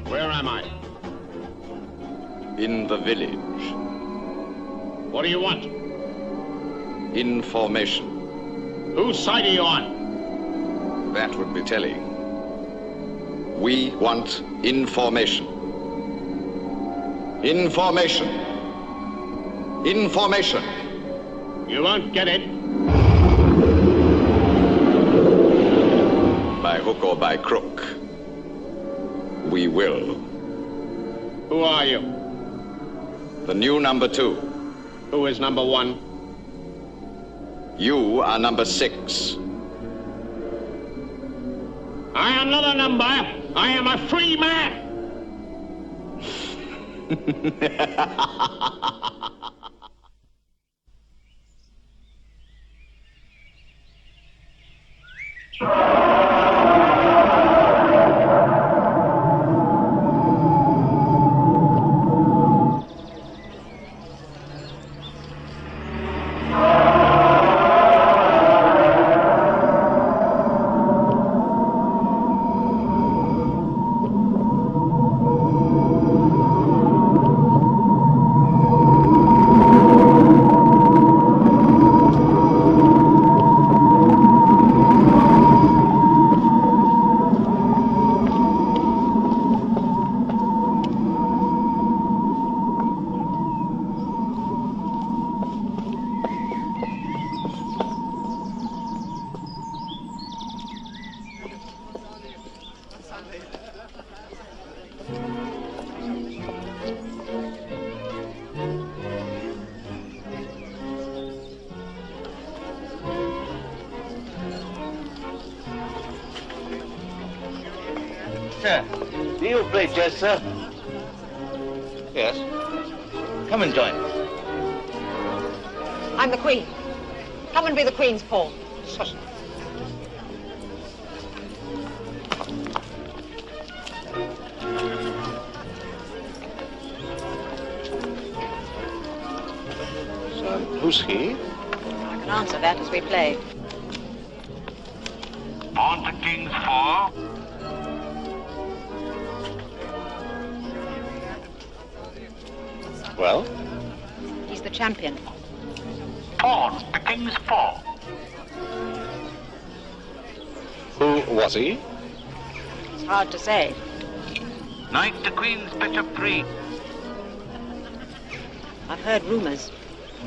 Where am I? In the village. What do you want? Information. Whose side are you on? That would be telling. We want information. Information. Information. You won't get it. By hook or by crook. We will. Who are you? The new number 2. Who is number 1? You are number 6. I am not a number. I am a free man. Sir, do you play chess, sir? Yes. Come and join us. I'm the Queen. Come and be the Queen's pawn. Certainly. So, who's he? I can answer that as we play. On to King's 4. Well? He's the champion. Pawn to King's 4. Who was he? It's hard to say. Knight to Queen's Bishop 3. I've heard rumors.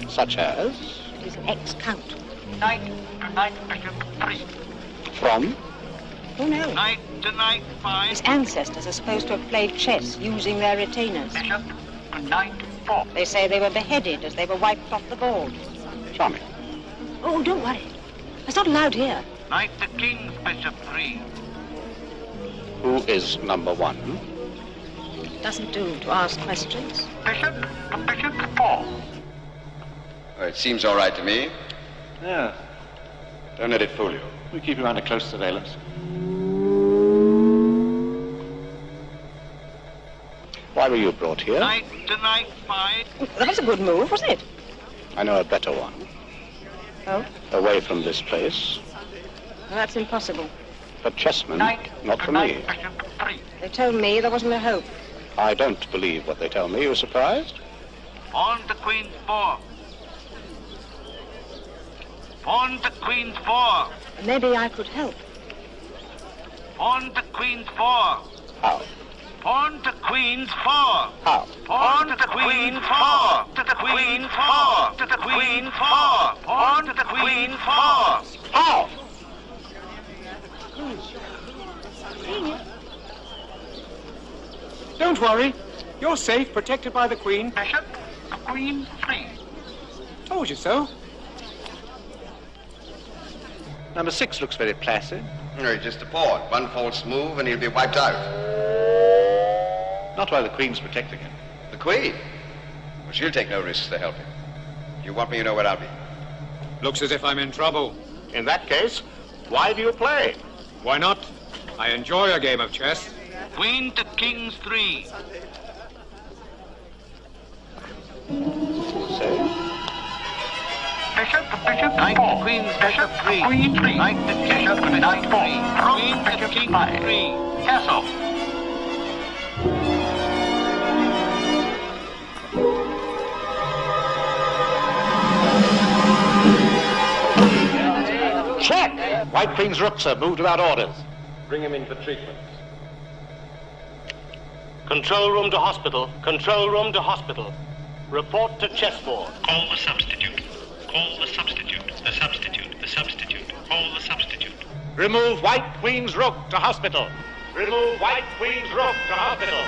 Such as? That he's an ex-count. Knight to Knight Bishop 3. From? Who knows? Knight to Knight 5. His ancestors are supposed to have played chess using their retainers. Bishop to Knight 4. They say they were beheaded as they were wiped off the board. Charming. Oh, don't worry. It's not allowed here. Knight to King's Bishop 3. Who is number 1? Doesn't do to ask questions. Bishop to Bishop 4. It seems all right to me. Yeah. Don't let it fool you. We keep you under close surveillance. Why were you brought here? Knight to Knight 5. That was a good move, wasn't it? I know a better one. Oh? Away from this place. Well, that's impossible. For chessmen, Knight not to for Knight me. Bishop 3. They told me there wasn't a hope. I don't believe what they tell me. You surprised? On to Queen's 4. On to Queen's 4. Maybe I could help. On to Queen's 4. How? On to Queen's 4. How? On to the Queen's 4. To the Queen's 4. To the Queen's 4. On to the Queen's 4. How? Don't worry. You're safe, protected by the Queen. Bishop to Queen 3. Told you so. Number 6 looks very placid. No, just a pawn. One false move and he'll be wiped out. Not while the Queen's protecting him. The Queen? Well, she'll take no risks to help him. If you want me, you know where I'll be. Looks as if I'm in trouble. In that case, why do you play? Why not? I enjoy a game of chess. Queen to King's 3. Say? Bishop, knight to queen's bishop, 3. Queen 3. Knight to bishop, knight 4. Queen to king 3. Castle. Check! White Queen's rook, sir, moved without orders. Bring him in for treatment. Control room to hospital. Control room to hospital. Report to chessboard. Call the substitute. Call the substitute. The substitute. The substitute. Call the substitute. Remove White Queen's rook to hospital. Remove White Queen's rook to hospital.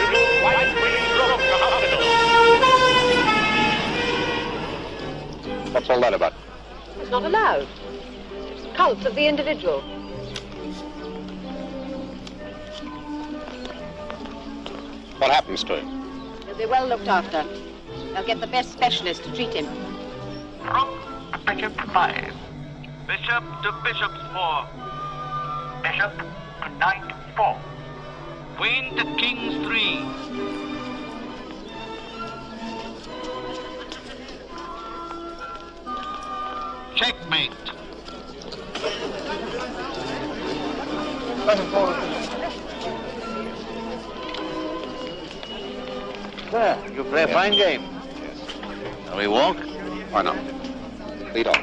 Remove White Queen's rook to hospital. What's all that about? It's not allowed. It's the cult of the individual. What happens to him? He'll be well looked after. They'll get the best specialist to treat him. Rook to bishop 5. Bishop to bishop's 4. Bishop to knight 4. Queen to king's 3. Checkmate. Sir, you play a fine game. Yes. Shall we walk? Why not? Lead on.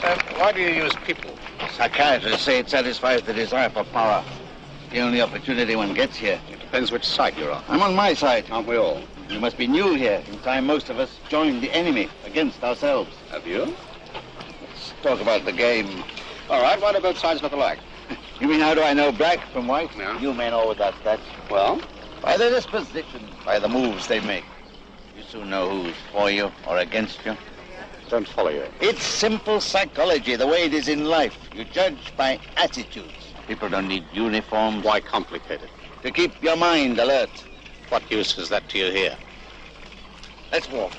Sir, why do you use people? Psychiatrists say it satisfies the desire for power. The only opportunity one gets here. It depends which side you're on. I'm on my side. Aren't we all? You must be new here. In time, most of us joined the enemy against ourselves. Have you? Let's talk about the game. All right, why do both sides look alike? You mean, how do I know black from white? Yeah. You men always ask that. Well? By their disposition, by the moves they make. You soon know who's for you or against you. Don't follow you. It's simple psychology, the way it is in life. You judge by attitudes. People don't need uniforms. Why complicate it? To keep your mind alert. What use is that to you here? Let's walk.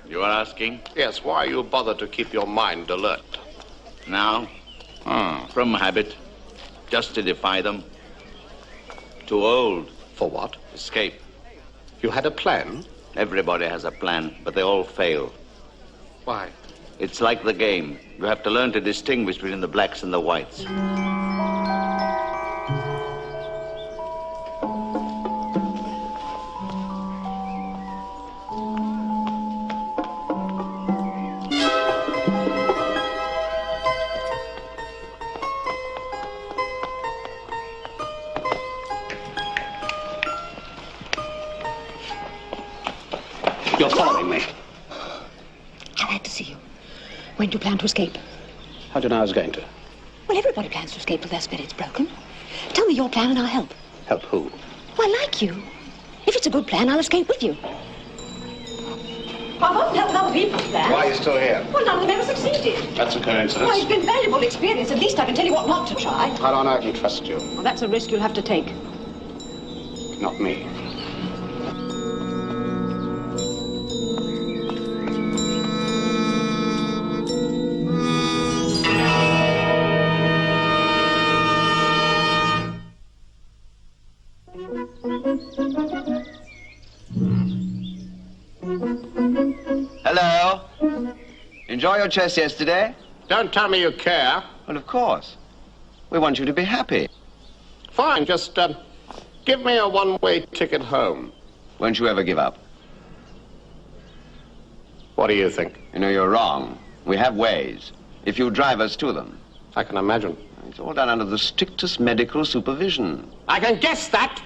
You are asking? Yes, why you bother to keep your mind alert? Now? From habit. Just to defy them. Too old. For what? Escape. You had a plan? Everybody has a plan, but they all fail. Why? It's like the game. You have to learn to distinguish between the blacks and the whites. You're following me. Glad to see you. When do you plan to escape? How did I know I was going to? Well, everybody plans to escape till their spirit's broken. Tell me your plan and I'll help. Help who? Well, like you. If it's a good plan, I'll escape with you. I won't help other people's plans. Why are you still here? Well, none of them ever succeeded. That's a coincidence. Well, it's been valuable experience. At least I can tell you what not to try. How do I know I can trust you? Well, that's a risk you'll have to take. Not me. Hello. Enjoy your chess yesterday? Don't tell me you care. Well, of course. We want you to be happy. Fine, just give me a one-way ticket home. Won't you ever give up? What do you think? You know, you're wrong. We have ways. If you drive us to them. I can imagine. It's all done under the strictest medical supervision. I can guess that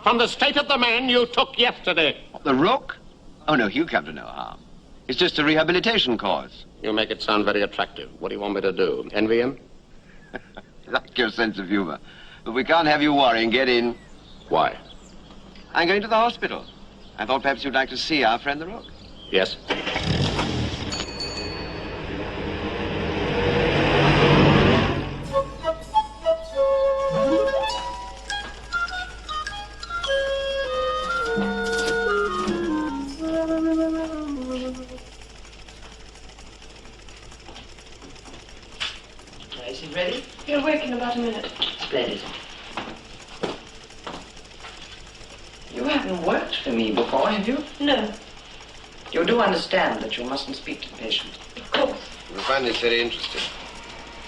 from the state of the man you took yesterday. The rook? Oh, no, you come to no harm. It's just a rehabilitation course. You make it sound very attractive. What do you want me to do? Envy him? Like your sense of humor. But we can't have you worrying. Get in. Why? I'm going to the hospital. I thought perhaps you'd like to see our friend the rook. Yes. He'll wake haven't worked for me before, have you? No. You do understand that you mustn't speak to the patient? Of course. You'll find this very interesting.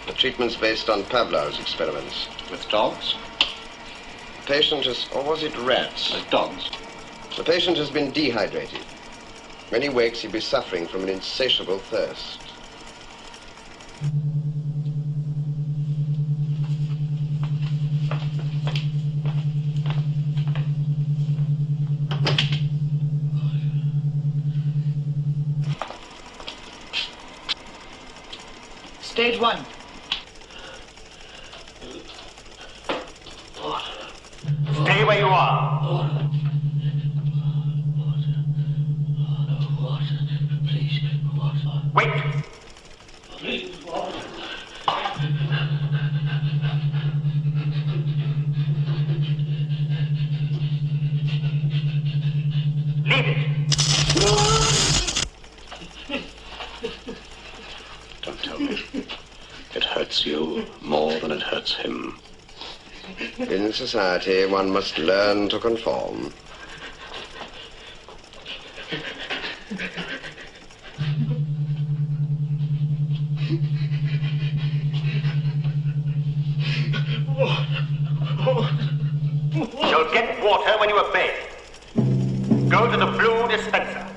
The treatment's based on Pavlov's experiments. With dogs? The patient has, or was it rats? With dogs. The patient has been dehydrated. When he wakes, he'll be suffering from an insatiable thirst. Stage 1. Stay where you are. Wait. Leave it. Don't tell me. It hurts you more than it hurts him. In society, one must learn to conform. You'll get water when you obey. Go to the blue dispenser.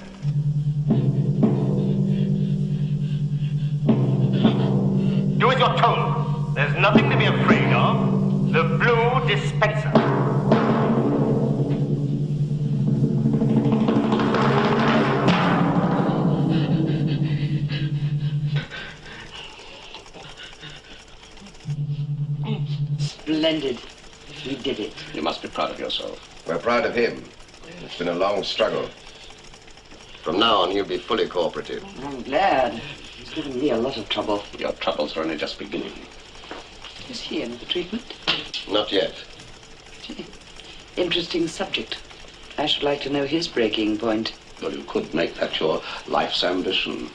Do as you're told. There's nothing to be afraid of. The blue dispenser. Splendid. We did it. You must be proud of yourself. We're proud of him. It's been a long struggle. From now on, he'll be fully cooperative. I'm glad. He's given me a lot of trouble. Your troubles are only just beginning. Is he in the treatment? Not yet. Interesting subject. I should like to know his breaking point. Well, you could make that your life's ambition.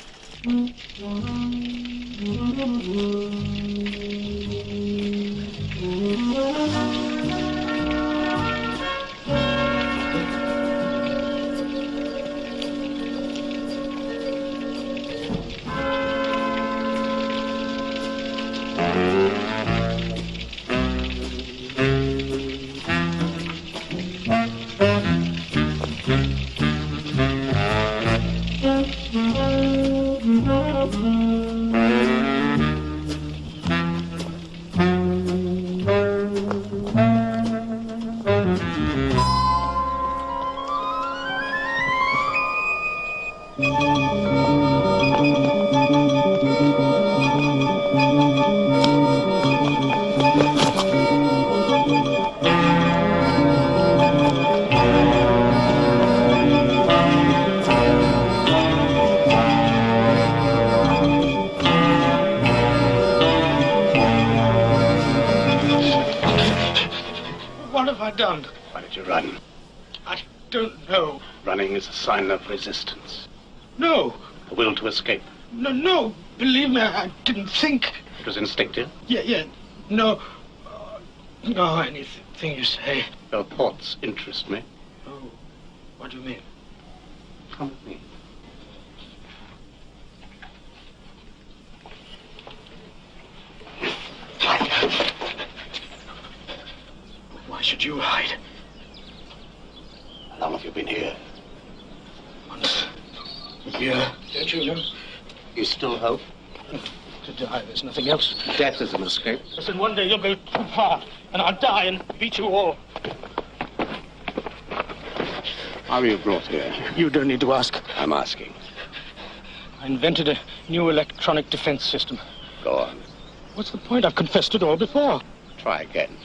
What have I done? Why did you run? I don't know. Running is a sign of resistance. No. A will to escape. No. Believe me, I didn't think. It was instinctive. Yeah. No. No, anything you say. Your thoughts interest me. Oh, what do you mean? Come with me. Why should you hide? How long have you been here? Months. A year. Don't you know? You still hope? To die, there's nothing else. Death is an escape. Listen, one day you'll go too far, and I'll die and beat you all. How were you brought here? You don't need to ask. I'm asking. I invented a new electronic defense system. Go on. What's the point? I've confessed it all before. Try again.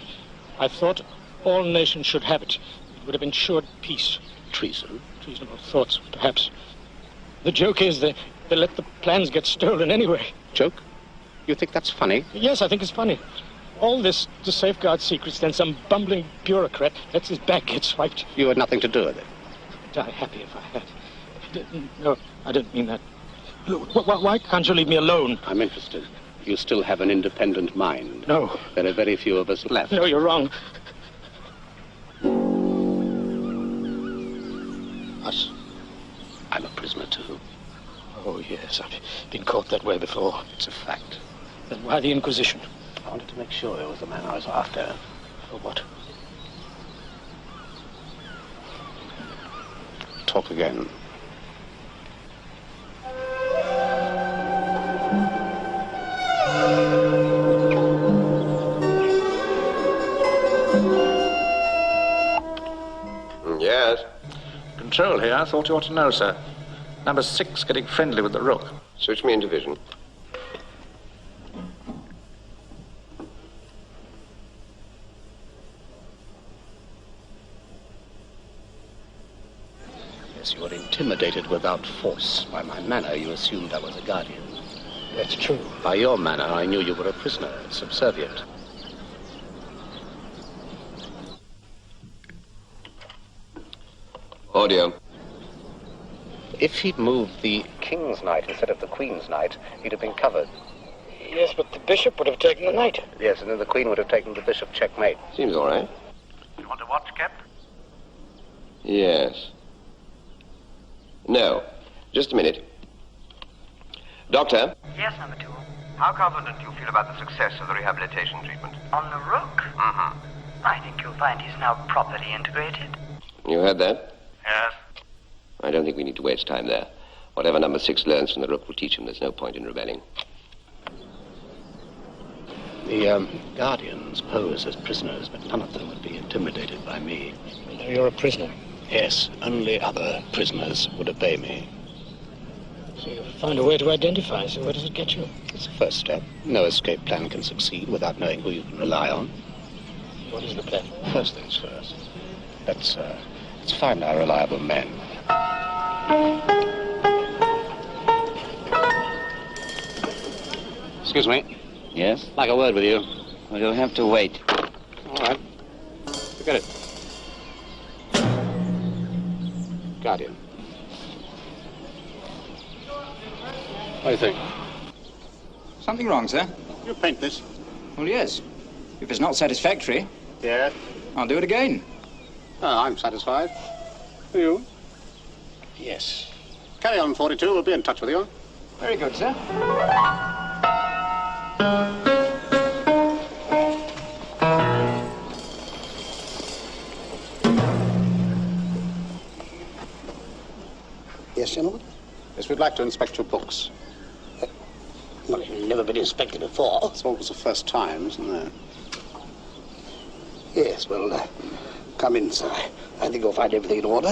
I thought all nations should have it. It would have ensured peace. Treason? Treasonable thoughts, perhaps. The joke is they let the plans get stolen anyway. Joke? You think that's funny? Yes, I think it's funny. All this to safeguard secrets, then some bumbling bureaucrat lets his back get swiped. You had nothing to do with it. I'd die happy if I had. No, I don't mean that. Why can't you leave me alone? I'm interested. You still have an independent mind. No. There are very few of us left. No, you're wrong. Us? I'm a prisoner too. Oh, yes, I've been caught that way before. It's a fact. Then why the Inquisition? I wanted to make sure it was the man I was after. For what? Talk again. Yes? Control here. I thought you ought to know, sir. Number 6 getting friendly with the Rook. Switch me into vision. Yes, you were intimidated without force. By my manner, you assumed I was a guardian. That's true. By your manner, I knew you were a prisoner, subservient. Audio. If he'd moved the King's Knight instead of the Queen's Knight, he'd have been covered. Yes, but the bishop would have taken the knight. Yes, and then the Queen would have taken the bishop checkmate. Seems all right. You want to watch, Cap? Yes. No. Just a minute. Doctor? Yes, number 2. How confident do you feel about the success of the rehabilitation treatment? On the Rook? Mm-hmm. I think you'll find he's now properly integrated. You heard that? Yes. I don't think we need to waste time there. Whatever number 6 learns from the Rook will teach him there's no point in rebelling. The guardians pose as prisoners, but none of them would be intimidated by me. You're a prisoner. Yes, only other prisoners would obey me. So you'll find a way to identify. So where does it get you? It's the first step. No escape plan can succeed without knowing who you can rely on. What is the plan? First things first. Let's find our reliable men. Excuse me. Yes? Like a word with you. Well, you'll have to wait. All right. Forget it. Guardian. What do you think? Something wrong, sir? You paint this. Well, yes. If it's not satisfactory, Yeah. I'll do it again. Oh, I'm satisfied. Are you? Yes. Carry on, 42. We'll be in touch with you. Very good, sir. Yes, gentlemen? Yes, we'd like to inspect your books. Well, you've never been inspected before. It's always the first time, isn't there? Yes, well, come in, sir. I think you'll find everything in order.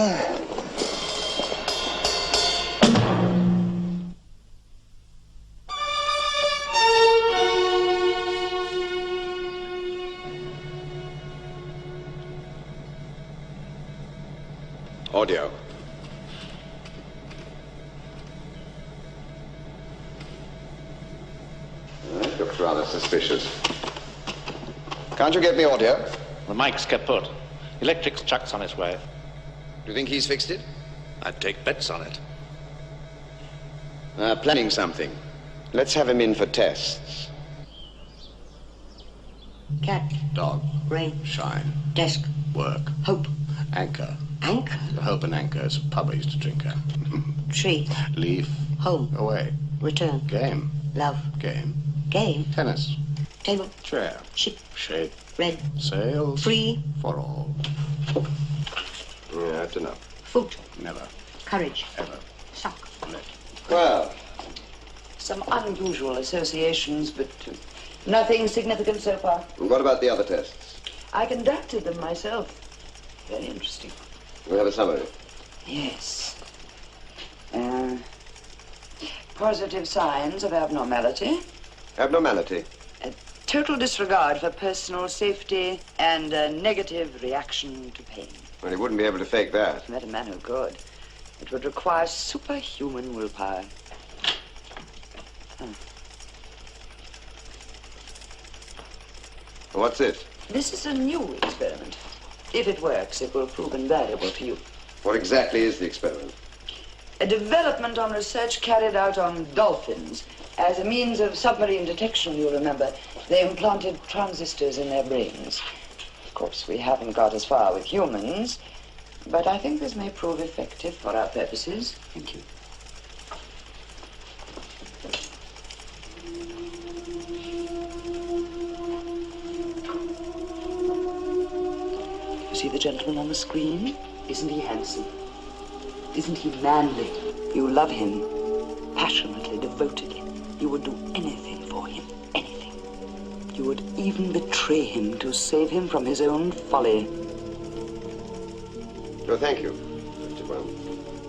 Audio. That looks rather suspicious. Can't you get me audio? The mic's kaput. Electric's chuck's on its way. Do you think he's fixed it? I'd take bets on it. Planning something. Let's have him in for tests. Cat. Dog. Rain. Shine. Desk. Work. Hope. Anchor. Anchor. Hope and anchor is a pub I used to drink at. Tree. Leaf. Home. Away. Return. Game. Love. Game. Game. Tennis. Table. Chair. Ship. Shape. Red. Sails. Free. For all. Yeah, that's enough. Foot. Never. Courage. Ever. Suck. Let. Well, Some unusual associations, but nothing significant so far. what about the other tests? I conducted them myself. Very interesting. We have a summary. Yes. Positive signs of abnormality. Abnormality. Total disregard for personal safety and a negative reaction to pain. Well, he wouldn't be able to fake that. Met a man who could. It would require superhuman willpower. What's it? This is a new experiment. If it works, it will prove invaluable to you. What exactly is the experiment? A development on research carried out on dolphins. As a means of submarine detection, you'll remember, they implanted transistors in their brains. Of course, we haven't got as far with humans, But I think this may prove effective for our purposes. Thank you. You see the gentleman on the screen? Isn't he handsome? Isn't he manly? You love him passionately, devotedly. You would do anything for him, anything. You would even betray him to save him from his own folly. Oh, thank you. 51.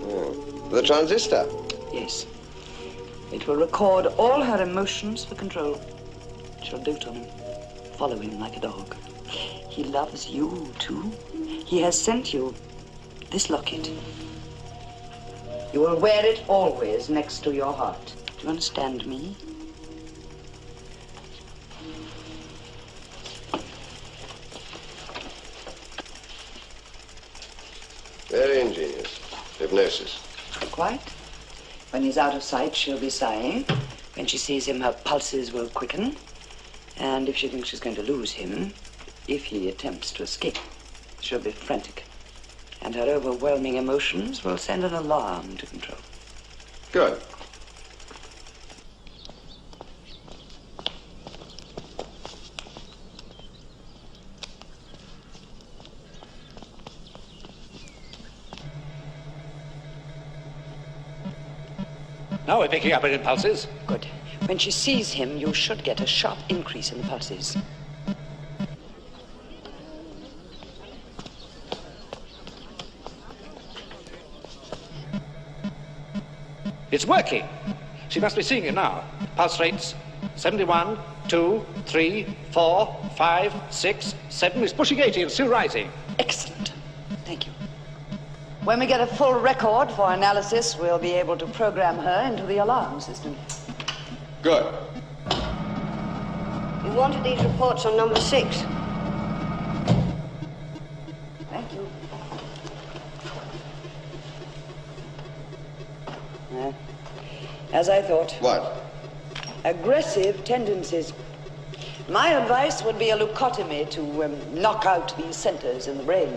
Oh. The transistor? Yes. It will record all her emotions for control. She'll dote on him, follow him like a dog. He loves you, too. He has sent you this locket. You will wear it always next to your heart. Do you understand me? Very ingenious. Hypnosis. Quite. When he's out of sight, she'll be sighing. When she sees him, her pulses will quicken. And if she thinks she's going to lose him, if he attempts to escape, she'll be frantic. And her overwhelming emotions will send an alarm to control. Good. Now we're picking up her impulses. Good. When she sees him, you should get a sharp increase in the pulses. It's working. She must be seeing it now. Pulse rates 71, 2, 3, 4, 5, 6, 7. It's pushing 80 and still rising. Excellent. Thank you. When we get a full record for analysis, we'll be able to program her into the alarm system. Good. We wanted these reports on number 6. Thank you. As I thought. What? Aggressive tendencies. My advice would be a leucotomy to knock out these centers in the brain.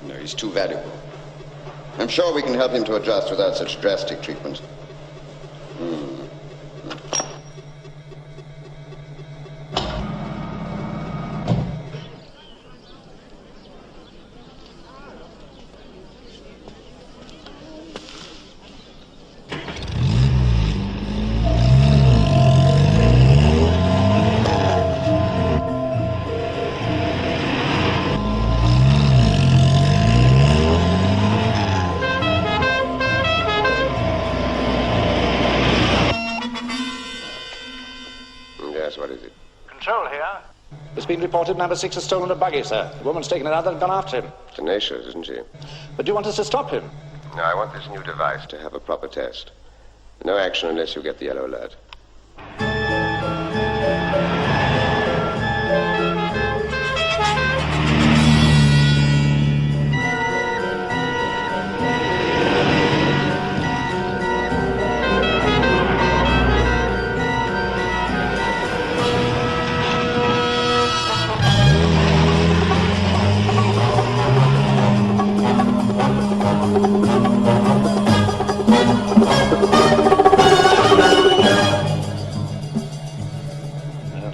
No, he's too valuable. I'm sure we can help him to adjust without such drastic treatment. What is it? Control here. It's been reported number 6 has stolen a buggy, sir. The woman's taken another and gone after him. Tenacious, isn't she? But do you want us to stop him? No, I want this new device to have a proper test. No action unless you get the yellow alert.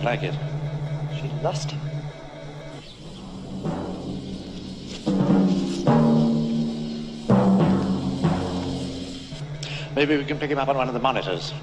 Like it. She lost him. Maybe we can pick him up on one of the monitors.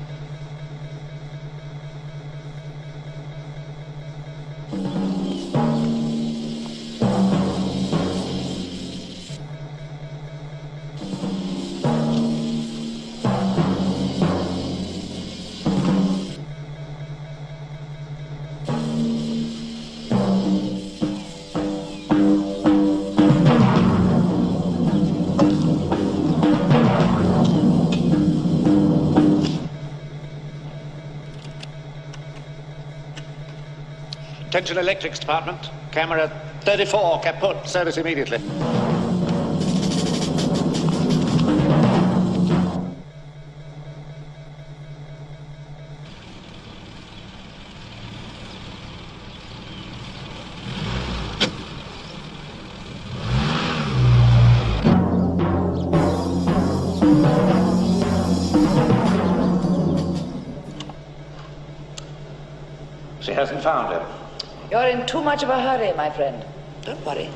Attention electrics department. Camera 34 kaput. Service immediately. hasn't found him. You're in too much of a hurry, my friend. Don't worry.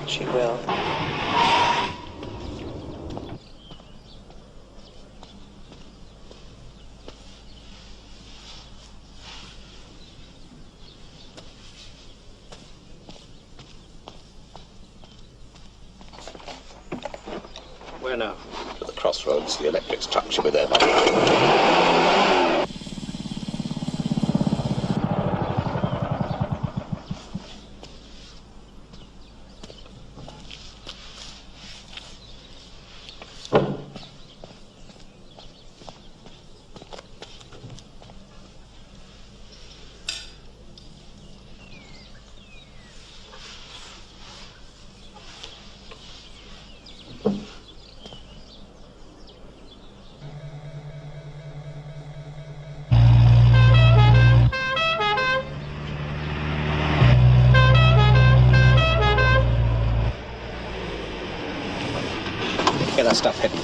She will. Where now? To the crossroads. The electric truck should be there by now. Get that stuff hidden.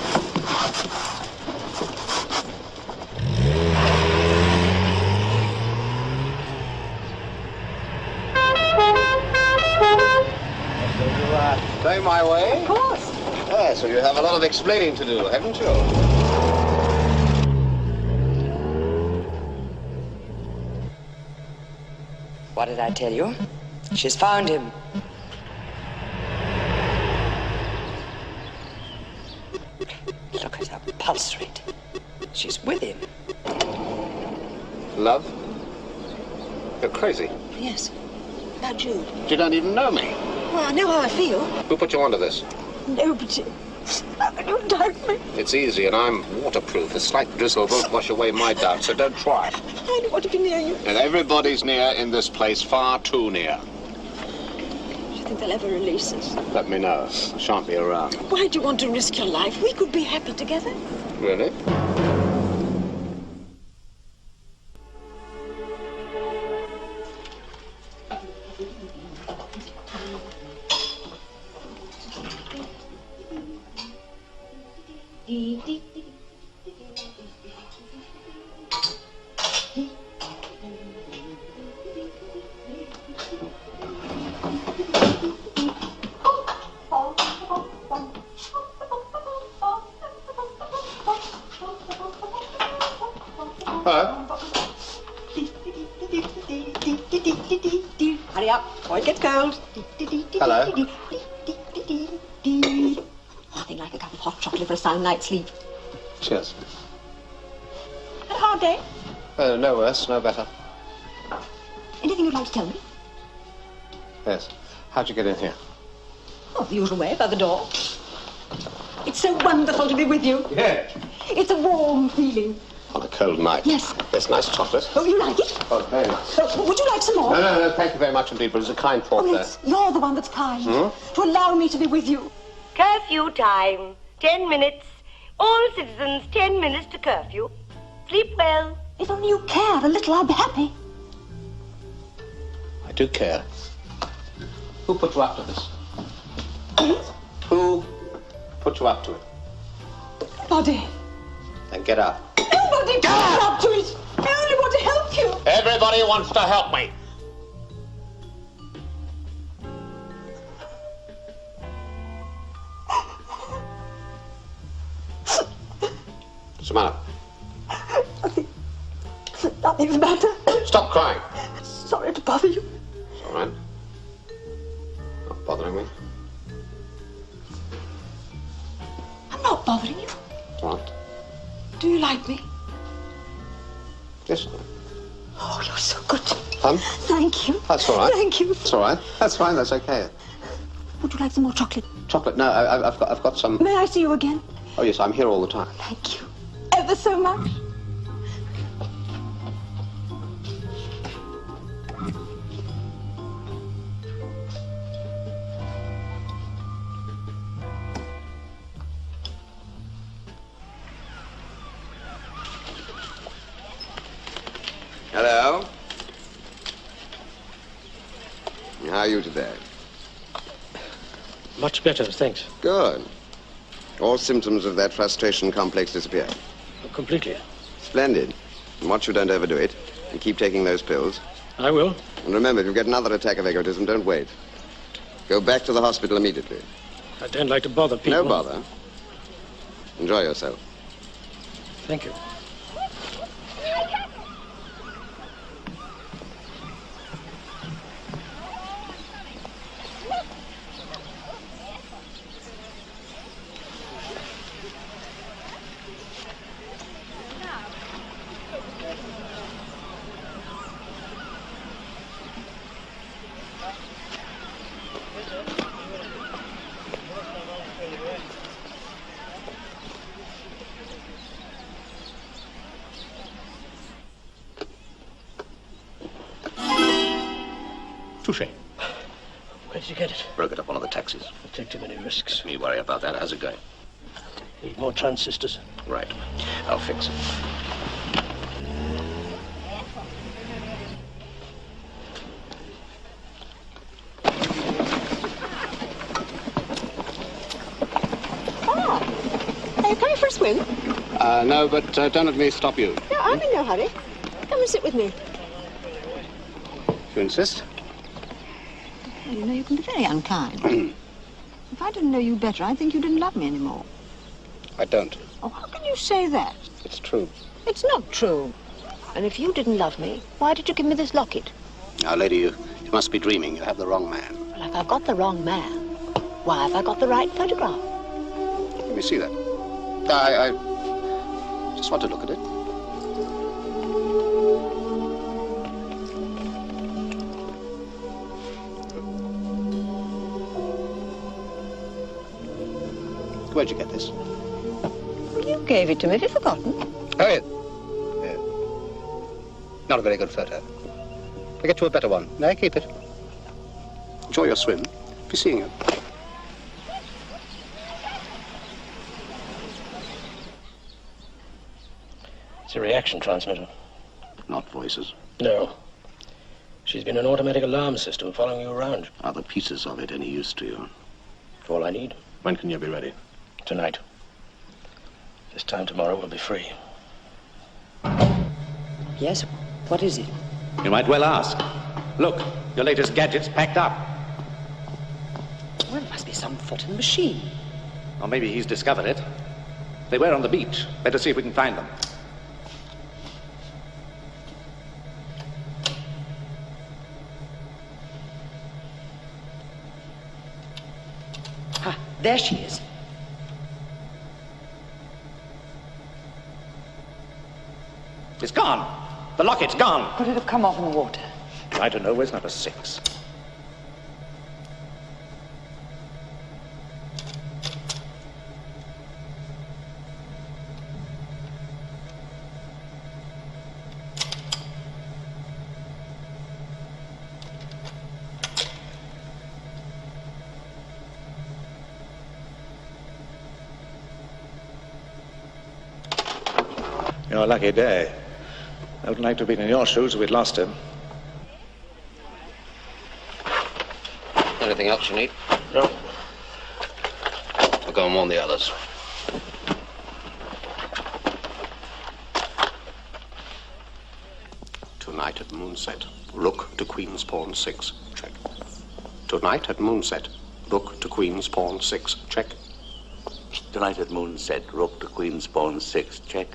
Play my way? Of course. Yeah, so you have a lot of explaining to do, haven't you? What did I tell you? She's found him. Look at her pulse rate. She's with him. Love? You're crazy. Yes. About you. You don't even know me. Well, I know how I feel. Who put you onto this? Nobody. You doubt me. It's easy, and I'm waterproof. A slight drizzle won't wash away my doubt, so don't try. I don't want to be near you. And everybody's near in this place, far too near. Do you think they'll ever release us? Let me know. I shan't be around. Why do you want to risk your life? We could be happy together. Really? Hurry up, or it gets cold. Hello. Nothing like a cup of hot chocolate for a sound night's sleep. Cheers. Had a hard day? No worse, no better. Anything you'd like to tell me? Yes. How'd you get in here? Oh, the usual way, by the door. It's so wonderful to be with you. Yeah. It's a warm feeling. On a cold night. Yes. There's nice chocolate. Oh, you like it? Oh, very nice. Would you like some more? No, thank you very much indeed, but it's a kind thought there. Yes, you're the one that's kind. To allow me to be with you. Curfew time. 10 minutes. All citizens, 10 minutes to curfew. Sleep well. If only you cared a little, I'd be happy. I do care. Who put you up to this? Please? Who put you up to it? Nobody. Then get up. Nobody put me up to it. I only want to help you. Everybody wants to help me. What's the matter? Nothing's the matter. Stop crying. Sorry to bother you. It's all right. Not bothering me. I'm not bothering you. What? Do you like me? Yes. Oh, you're so good. Thank you. That's all right. Thank you. That's all right. That's fine. That's okay. Would you like some more chocolate? Chocolate? No, I've got some. May I see you again? Oh yes, I'm here all the time. Thank you. Ever so much. Hello. How are you today? Much better, thanks. Good. All symptoms of that frustration complex disappear. Completely. Splendid. And watch you don't overdo it. And keep taking those pills. I will. And remember, if you get another attack of egotism, don't wait. Go back to the hospital immediately. I don't like to bother people. No bother. Enjoy yourself. Thank you. Touche. Where did you get it? Broke it up one of the taxis. I take too many risks. Me worry about that. How's it going? Need more transistors. Right. I'll fix it. Are you coming for a swim? No, but don't let me stop you. No, I'm in no hurry. Come and sit with me. If you insist. Well, you know, you can be very unkind. If I didn't know you better, I'd think you didn't love me anymore. I don't. Oh, how can you say that? It's true. It's not true. And if you didn't love me, why did you give me this locket? Now, lady, you must be dreaming. You have the wrong man. Well, if I've got the wrong man, why have I got the right photograph? Let me see that. I just want to look at it. Where'd you get this? You gave it to me. Have you forgotten? Oh, yeah. Not a very good photo. I'll get you a better one. No, keep it. Enjoy your swim. Be seeing you. It's a reaction transmitter. Not voices. No. She's been an automatic alarm system following you around. Are the pieces of it any use to you? It's all I need. When can you be ready? Tonight. This time tomorrow we'll be free. Yes? What is it? You might well ask. Look, your latest gadget's packed up. Well, there must be some fault in the machine. Or maybe he's discovered it. They were on the beach. Better see if we can find them. Ah, there she is. It's gone. The locket's gone. Could it have come off in the water? I don't know. Where's number 6? Your lucky day. I wouldn't like to have been in your shoes if we'd lost him. Anything else you need? No. I'll go and warn the others. Tonight at moonset, look to Queen's Pawn 6. Check. Tonight at moonset, look to Queen's Pawn 6. Check. Tonight at moonset, rook to Queen's Pawn 6. Check.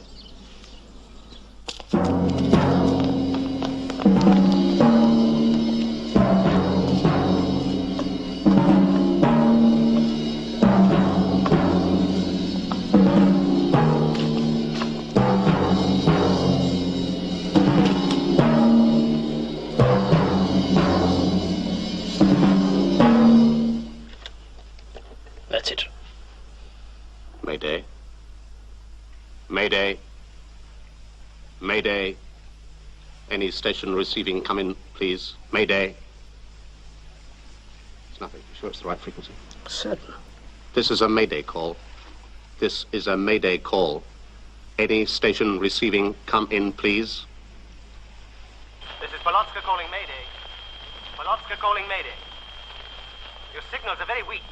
That's it. Mayday. Mayday. Mayday. Any station receiving, come in, please. Mayday. It's nothing. You sure it's the right frequency? Certain. This is a Mayday call. This is a Mayday call. Any station receiving, come in, please. This is Polotska calling Mayday. Polotska calling Mayday. Your signals are very weak.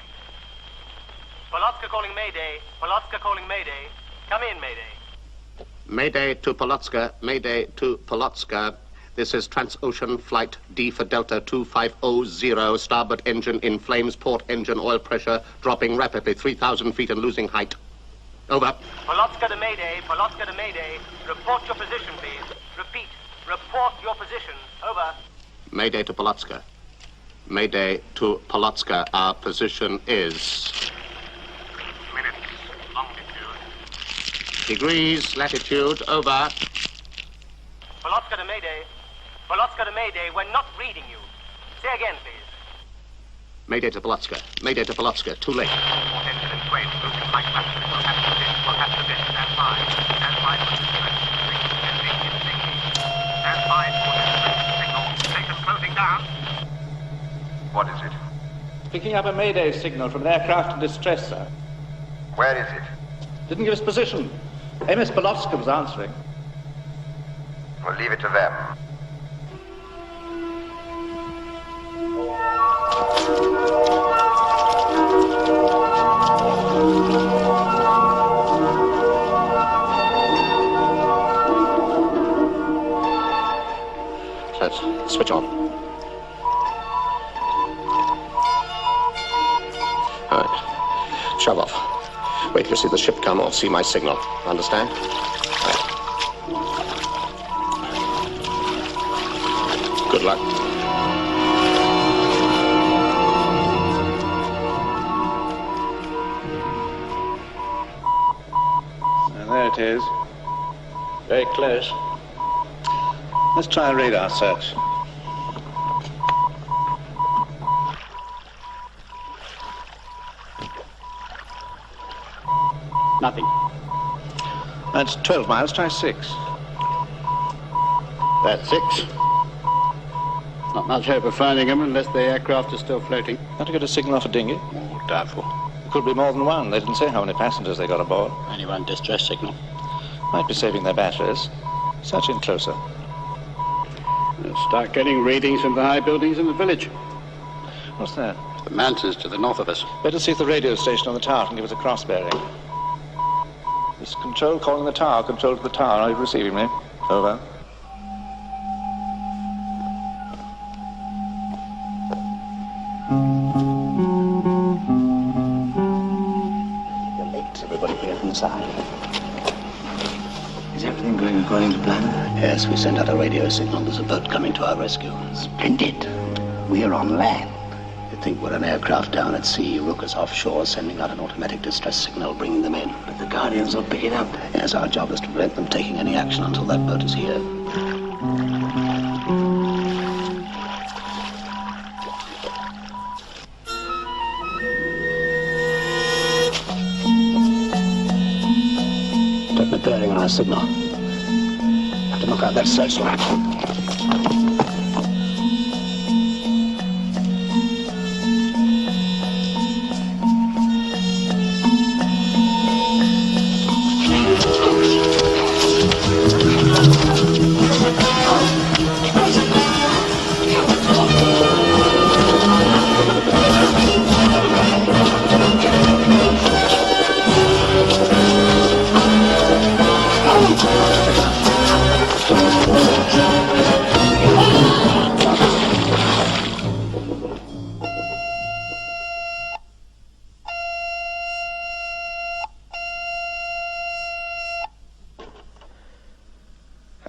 Polotska calling Mayday. Polotska calling Mayday. Come in, Mayday. Mayday to Polotska. Mayday to Polotska. This is Transocean Flight D for Delta 2500, starboard engine in flames, port engine oil pressure dropping rapidly, 3,000 feet and losing height. Over. Polotska to Mayday, Polotska to Mayday. Report your position, please. Repeat, report your position. Over. Mayday to Polotska. Mayday to Polotska. Our position is... Minutes, longitude. Degrees, latitude, over. Polotska to Mayday. Polotska to Mayday, we're not reading you. Say again, please. Mayday to Polotska. Mayday to Polotska. Too late. Port engine in flames, losing height rapidly. We'll have to this, we'll have to this. Stand by. Stand by for distress. Stand by for distress signal. Station closing down. What is it? Picking up a Mayday signal from an aircraft in distress, sir. Where is it? Didn't give us position. MS Polotska was answering. We'll leave it to them. Let's switch on. All right. Shove off. Wait till you see the ship come off. See my signal. Understand? Right. Good luck. And there it is. Very close. Let's try a radar search. Nothing. That's 12 miles. Try 6. That's 6. Not much hope of finding them unless the aircraft is still floating. Not to get a signal off a dinghy? Oh, doubtful. There could be more than one. They didn't say how many passengers they got aboard. Only one distress signal. Might be saving their batteries. Search in closer. We'll start getting readings from the high buildings in the village. What's that? The mountains to the north of us. Better see if the radio station on the tower can give us a cross bearing. This is Control calling the tower. Control to the tower. Are you receiving me? Over. You're late. Everybody here inside. Is everything going according to plan? Yes, we sent out a radio signal. There's a boat coming to our rescue. Splendid. We're on land. You think we're an aircraft down at sea. Rook is offshore, sending out an automatic distress signal, bringing them in. But the Guardians will pick it up. Yes, our job is to prevent them taking any action until that boat is here. Definite bearing on our signal. Have to knock out that searchlight.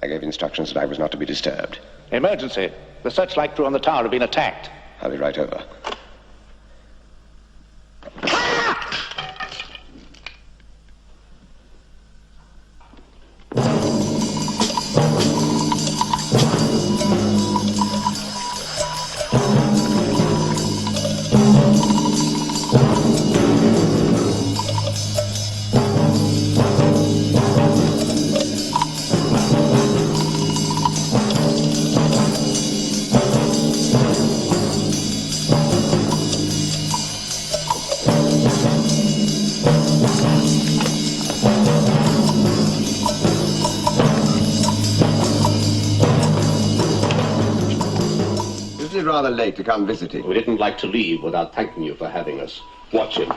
I gave instructions that I was not to be disturbed. Emergency. The searchlight crew on the tower have been attacked. I'll be right over. Rather late to come visiting. We didn't like to leave without thanking you for having us. Watch him.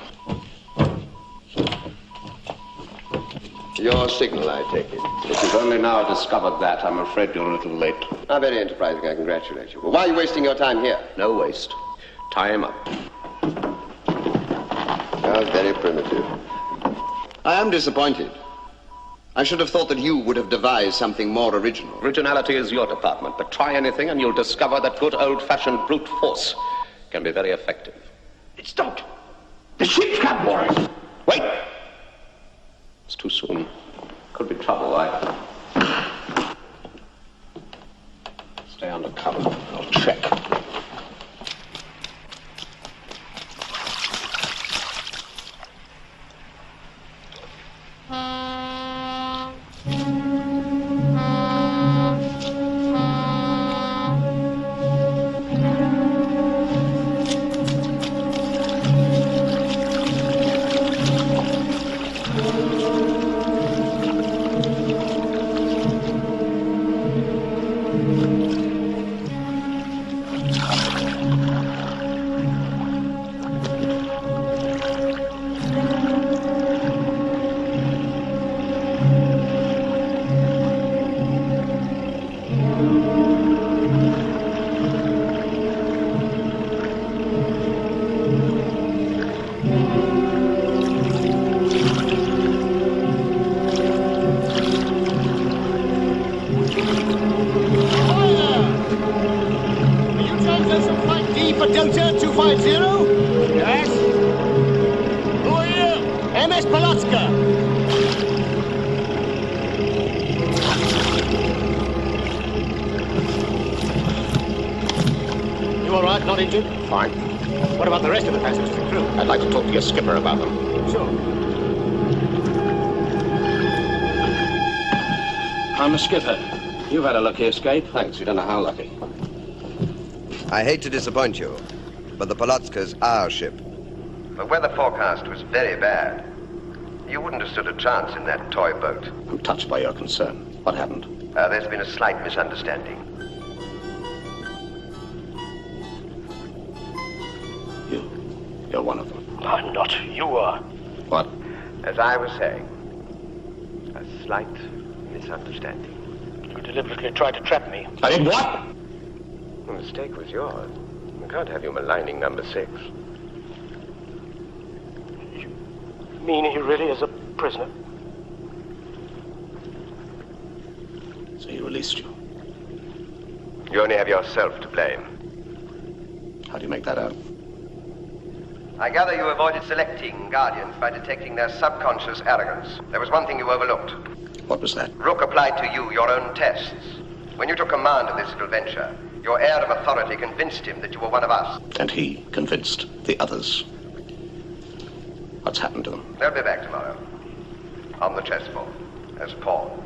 Your signal, I take it. If you've only now discovered that, I'm afraid you're a little late. How very enterprising, I congratulate you. Well, why are you wasting your time here? No waste. Tie him up. Well, very primitive. I am disappointed. I should have thought that you would have devised something more original. Originality is your department, but try anything and you'll discover that good old-fashioned brute force can be very effective. It stopped. The ship's come, boys. Wait! It's too soon. Could be trouble. Stay under cover. I'll check. I'd like to talk to your skipper about them. Sure. I'm the skipper. You've had a lucky escape. Thanks, you don't know how lucky. I hate to disappoint you, but the Polotska's our ship. The weather forecast was very bad. You wouldn't have stood a chance in that toy boat. I'm touched by your concern. What happened? There's been a slight misunderstanding. You're one of them. I'm not. You are. What? As I was saying, a slight misunderstanding. You deliberately tried to trap me. I did what? The mistake was yours. We can't have you maligning number 6. You mean he really is a prisoner? So he released you. You only have yourself to blame. How do you make that out? I gather you avoided selecting Guardians by detecting their subconscious arrogance. There was one thing you overlooked. What was that? Rook applied to you your own tests. When you took command of this little venture, your air of authority convinced him that you were one of us. And he convinced the others. What's happened to them? They'll be back tomorrow. On the chessboard. As pawns.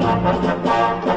Checkmate.